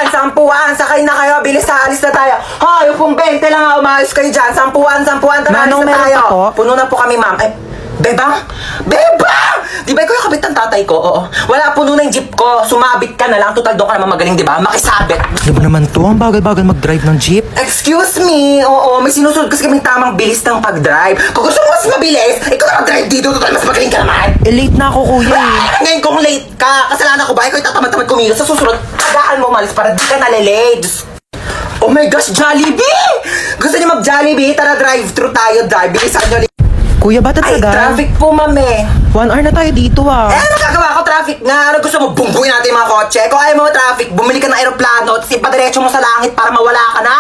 Sampuan! Sakay na kayo, bilis na, alis na tayo. Hoy, yung pong 20 lang ha, umayos kayo dyan. Sampuan, tara, alis Manong, na meron tayo. pa po? Puno na po kami, ma'am. Bebang! Di ba ikaw yung kabit ng tatay ko? Oo. Wala, puno na yung jeep ko. Sumabit ka na lang. Total doon ka naman magaling, di ba? Makisabit. Di ba naman to? Ang bagal-bagal mag-drive ng jeep. Excuse me, oo, may sinusunod kasi kaming tamang bilis ng pag-drive. Kung gusto mo mas mabilis, ikaw na mag-drive dito, total mas magaling ka naman. Late na ako, kuya eh. Ngayon kung late ka, kasalanan ko ba? Ikaw yung tatamad-tamad kumilos. Sa susunod, tagaan mo umalis para di ka nalilate. Oh my gosh, Jollibee! Gusto niyo mag-Jollibee? Tara, drive-thru tayo, drive. Bilisan niyo. Kuya, ba't Ay, tagal? traffic po, mame. 1 hour na tayo dito ah. Ano gagawa ko? Traffic nga. Ano gusto mo? Bungguin natin yung mga kotse. Kung ayaw mo traffic, bumili ka ng aeroplano at ipadiretso mo sa langit para mawala ka na.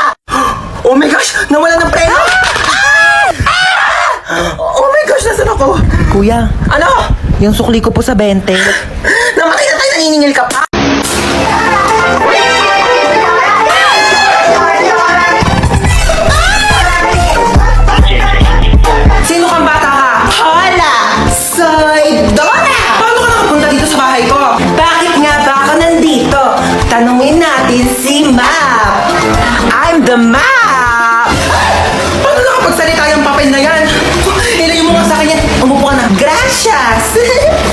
Oh my gosh! Nawala ng preno! Oh my gosh! Nasaan ako? Kuya, Ano? yung sukli ko po sa 20. Namatay na tayo, naniningil ka pa? Sino kang bata ka? Hola! Soy Dora! Paano ka nakapunta dito sa bahay ko? Bakit nga ba ako nandito? Tanungin natin si Map! I'm the Map! Paano nakapagsalita yung papel na yan? Ilayo mo nga sa akin yan. Umupo ka na. Gracias!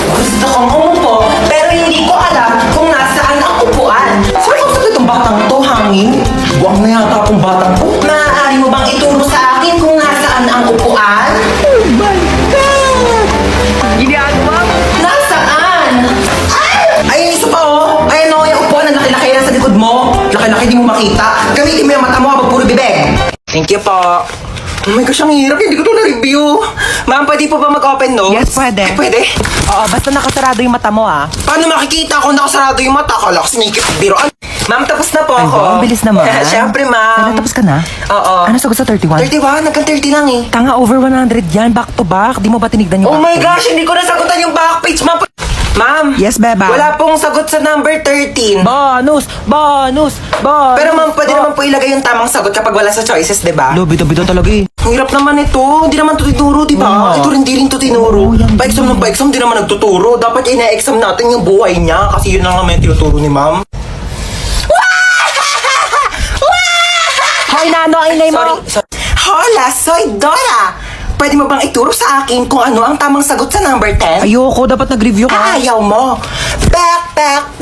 Gusto kong umupo, pero hindi ko alam kung nasaan ang upuan. Saan ko sa itong batang to, hangin? Buwang na yata akong batang to. Maaari mo bang ituro sa akin kung nasaan ang upuan? Oh my God! Ginagawa mo? Nasaan? Ay, isa pa oh! Ay, ano, yung upuan na laki-laki na sa likod mo. Laki-laki, di mo makita. Gamitin mo yung mata mo habang puro bibig. Thank you po. Oh my gosh, ang hirap. Hindi ko ito na-review. Ma'am, pwede po ba mag-open notes? Yes, pwede. Ay, pwede? Oo, basta nakasarado yung mata mo ah. Paano makikita kung nakasarado yung mata? Kala ko sinikip biroan. Ma'am, tapos na po Ay, ako. ang bilis naman. Siyempre, ma'am. Ano, tapos ka na? Oo. Ano sagot sa 31? 31? Hanggang 30 lang eh. Tanga, over 100 yan. Back to back. Di mo ba tinignan yung Oh my back to? gosh, hindi ko nasagutan yung back page, ma'am. Ma'am. Yes, beba. Wala pong sagot sa number 13. Bonus! Bonus! Bonus! Pero ma'am, pwede naman po ilagay yung tamang sagot kapag wala sa choices, di ba? Lo, bida talaga eh. Ang hirap naman ito. Hindi naman ito tinuro, di ba? Oo. Ito hindi rin ito tinuro. Oo, yan Pa-exam ng pa-exam, di naman nagtuturo. Dapat ina-exam natin yung buhay niya kasi yun lang naman yung tinuturo ni ma'am. Hoy, nano, ang inay mo! Sorry. Hola, soy Dora! Pwede mo bang ituro sa akin kung ano ang tamang sagot sa number 10? Ayoko, dapat nag-review ka. Ayaw mo. Backpack.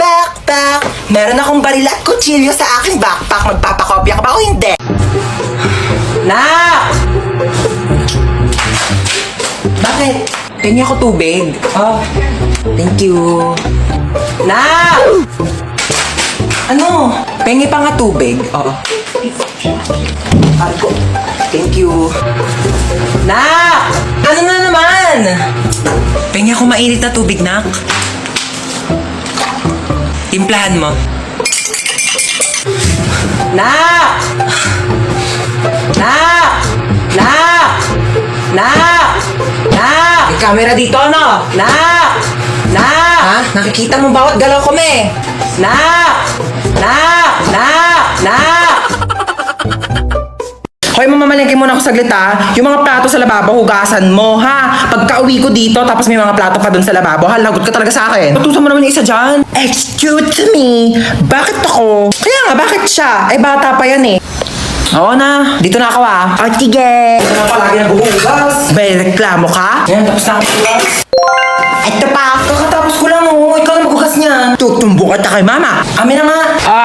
Meron akong baril at kutsilyo sa aking backpack. Magpapakopya ka ba o hindi? Nak! Bakit? Pengi ako tubig. Oh, thank you. Nak! Ano? Pengi pa nga tubig? Oo. Argo. Thank you. Nak! Ano na naman? Pengi ako mainit na tubig, Nak. Timplahan mo. Nak! Nak! Nak! Nak! Nak! May camera dito, no? Nak! Nak! Ha? Nakikita mo bawat galaw ko, me? Nak! Nak! Nak! Nak! Hoy, mamamalengke muna ako saglit ha. Yung mga plato sa lababo, hugasan mo ha. Pagka-uwi ko dito, tapos may mga plato pa dun sa lababo, ha, lagot ka talaga sa akin. Tutusan mo naman yung isa dyan. Excuse me, bakit ako? Kaya nga, bakit siya? Eh, bata pa yan eh. Oo na, dito na ako ah. O, sige. Ito na palagi naghuhugas. Bay, reklamo ka? Yan, tapos na ako hugas. Ito pa, kakatapos ko lang oh. Ikaw na maghugas niyan. Tutumbo kita kay mama. Amin na nga.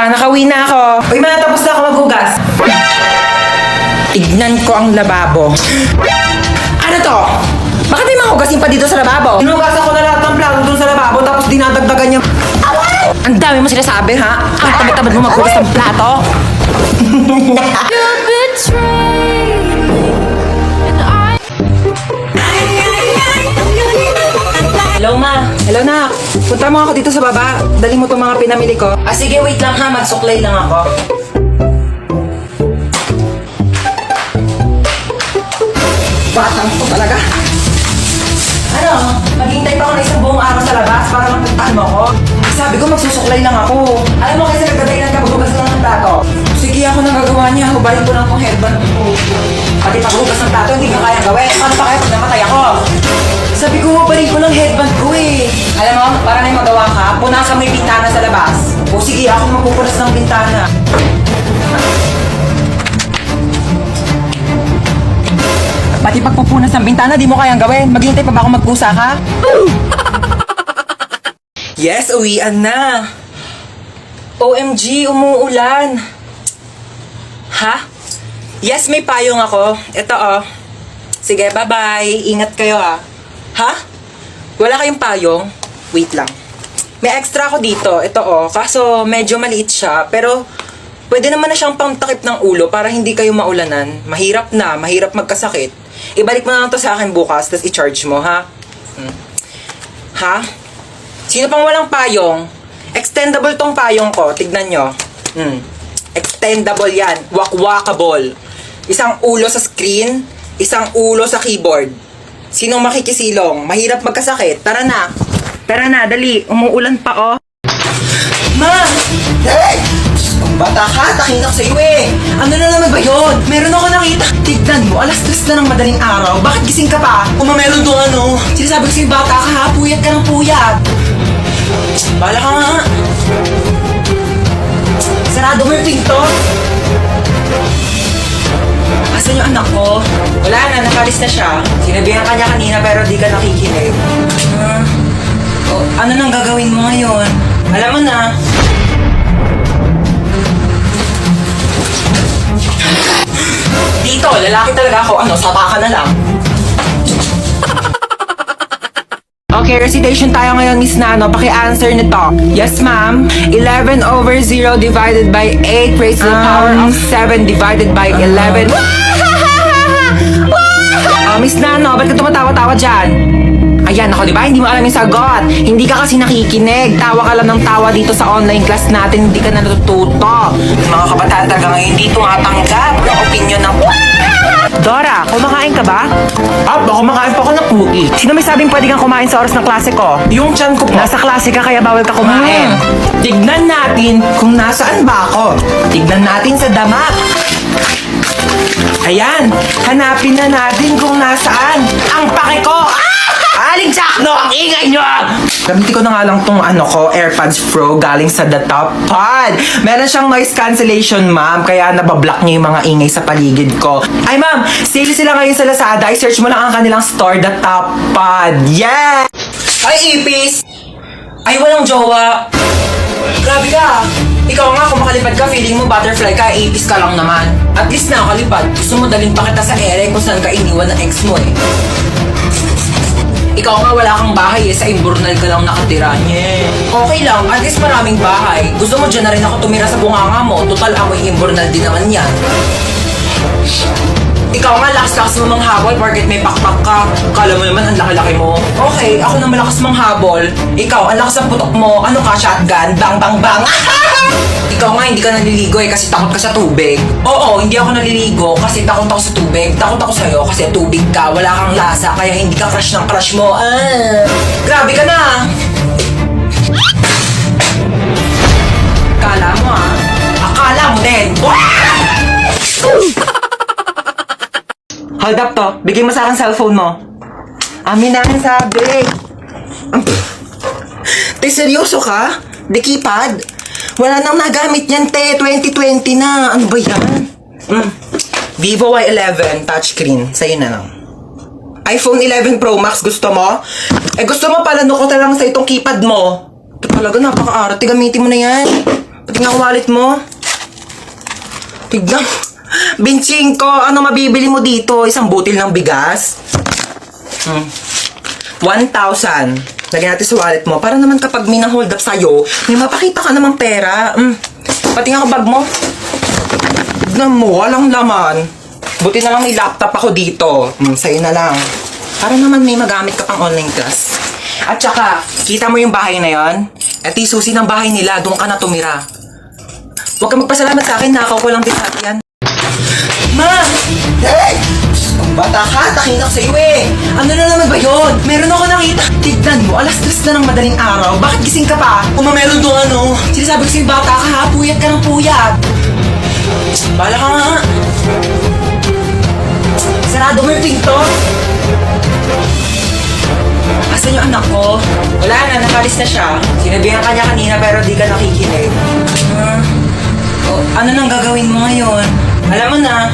Nakauwi na ako. Uy, ma, tapos na ako maghugas. Tignan ko ang lababo. Ano to? Bakit may mahugasin pa dito sa lababo? Hinugasan ko na lahat ng plato dun sa lababo tapos dinadagdagan niya. Ang dami mo sinasabi ha? Ang tamad-tamad mo maghugas ng plato. Hello, ma. Hello, nak. Punta mo ako dito sa baba. Dali mo itong mga pinamili ko. Sige, wait lang ha. Magsuklay lang ako. Batang ko talaga. Ano? Maghintay pa ako na isang buong araw sa labas para mapuntahan mo ako. Sabi ko magsusuklay lang ako. Alam mo kasi nagdadahilan ka maghugas lang ng plato. Sige ako nagagawa niya. Hubarin ko lang tong headband ko. Pati paghugas ng plato, hindi nyo kayang gawin. Paano pa kaya pag namatay ako? Sabi ko, hubarin ko lang headband ko eh. Alam mo, para na yung magawa ka, punasan mo yung bintana sa labas. O sige, ako magpupunas ng bintana. Pati pagpupunas ng bintana, di mo kayang gawin. Maghintay pa ba ako magpusa ka? Yes, uwian na. OMG, umuulan. Ha? Yes, may payong ako. Ito oh. Sige, bye-bye. Ingat kayo ah. Ha? Wala kayong payong? Wait lang. May extra ako dito. Ito oh. Kaso medyo maliit siya. Pero pwede naman na siyang pangtakip ng ulo para hindi kayo maulanan. Mahirap na. Mahirap magkasakit. Ibalik mo na lang to sa akin bukas, tapos i-charge mo, ha? Ha? Sino pang walang payong? Extendable tong payong ko. Tignan nyo. Extendable yan. Wakwakable. Isang ulo sa screen, isang ulo sa keyboard. Sinong makikisilong? Mahirap magkasakit. Tara na. Tara na, dali. Umuulan pa, oh. Ma! Hey! Bata ka, taking ako sa'yo eh. Ano na naman ba yun? Meron ako nakita. Tignan mo, alas 3 na ng madaling araw. Bakit gising ka pa? Meron doon ano. Sinasabi ko sa'yo, bata ka ha, puyat ka ng puyat. Bala ka nga. Sarado mo yung pinto. Asan yung anak ko? Wala na, nakalis na siya. Sinabihan ka niya kanina pero di ka nakikinig. Ano nang gagawin mo ngayon? Alam mo na. Dito, lalaki talaga ako. Ano, sapa ka na lang. Okay, recitation tayo ngayon, Miss Nano. Paki-answer nito. Yes, ma'am. 11 over 0 divided by 8 raised to the power of 7 divided by 11. Miss Nano, ba't ka tumatawa-tawa dyan? Ayan, ako, di ba? Hindi mo alam yung sagot. Hindi ka kasi nakikinig. Tawa ka lang ng tawa dito sa online class natin. Hindi ka na natututo. Mga kabataan talaga ngayon, hindi tumatanggap ng opinion ng... Dora, kumakain ka ba? Kumakain pa ako ng cookie. Sino may sabing pwede kang kumain sa oras ng klase ko? Yung tiyan ko po. Nasa klase ka kaya bawal ka kumain. Tignan natin kung nasaan ba ako. Tignan natin sa dama. Ayan, hanapin na natin kung nasaan ang pake ko. Aling Jackno, ang ingay nyo! Gamitin ko na nga lang tong AirPods Pro galing sa The Top Pod. Meron siyang noise cancellation, ma'am, kaya nabablock niya yung mga ingay sa paligid ko. Ay, ma'am, sale sila ngayon sa Lazada. I-search mo lang ang kanilang store, The Top Pod. Yeah! Ay, Ipis! Ay, walang jowa. Grabe ka. Ikaw nga, kung makalipad ka, feeling mo butterfly ka, ipis ka lang naman. At least nakakalipad. Gusto mo dalhin pa kita sa ere kung saan ka iniwan ng ex mo eh. Ikaw nga wala kang bahay eh, sa Imburnal ka lang nakatira. Yeah. Okay lang, at least maraming bahay. Gusto mo dyan na rin ako tumira sa bunganga mo, total amoy Imburnal din naman yan. Ikaw nga, lakas-lakas mo manghabol porket may pakpak ka. Kala mo naman ang laki-laki mo. Okay, ako na malakas manghabol. Ikaw, ang lakas ng putok mo. Ano ka, shotgun? Bang, bang, bang! Ikaw nga, hindi ka naliligo eh kasi takot ka sa tubig. Oo, hindi ako naliligo kasi takot ako sa tubig. Takot ako sa'yo kasi tubig ka. Wala kang lasa kaya hindi ka crush ng crush mo. Grabe ka na! Akala mo ah. Akala mo din. Hold up to. Bigay mo sa akin cellphone mo. Amin na ang sabi. Te, seryoso ka? Di keypad? Wala nang nagamit yan, te. 2020 na. Ano ba yan? Vivo Y11 touchscreen. Sa'yo na lang. iPhone 11 Pro Max gusto mo? Eh gusto mo pala nukutan lang sa itong keypad mo. Ito talaga napaka-arte. Gamitin mo na yan. Pati nga wallet mo. Tignan. Binching ko. Ano mabibili mo dito? Isang butil ng bigas? 1,000. Lagyan natin sa wallet mo. Para naman kapag may na-hold up sa'yo, may mapakita ka namang pera. Pati nga bag mo. Tignan mo, walang laman. Buti na lang may laptop ako dito. Sa'yo na lang. Para naman may magamit ka pang online class. At saka, kita mo yung bahay na yon? At yung susi ng bahay nila, doon ka na tumira. Huwag ka magpasalamat sa akin, nakaw ko lang din sa yan. Ma! Hey! Bata ka, taking ako sa'yo eh. Ano na naman ba yun? Meron ako nakita. Tignan mo, alas 3 na ng madaling araw. Bakit gising ka pa? Meron doon ano. Sinasabi ko sa'yo, bata ka ha, puyat ka ng puyat. Bala ka nga. Sarado mo yung pinto. Asan yung anak ko? Wala na, nakalis na siya. Sinabihan ka niya kanina pero di ka nakikinig. Ano nang gagawin mo ngayon? Alam mo na.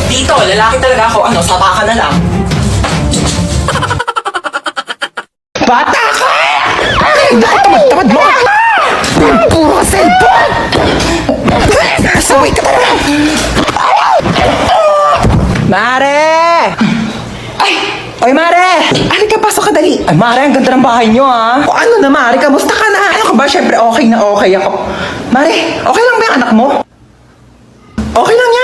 Dito, lalaki talaga ako. Ano, sapa ka na lang. Bata ka! Dahil tamad-tamad mo! Puro ka cellphone! Asaway ka talaga! Mare! Ay! Oy, Mare! Ari ka, pasok ka dali. Ay, Mare, ang ganda ng bahay niyo, ha? O ano na, Mare? Kamusta ka na? Ano ka ba? Siyempre, okay na okay ako. Mare, okay lang ba yung anak mo? Okay lang yan.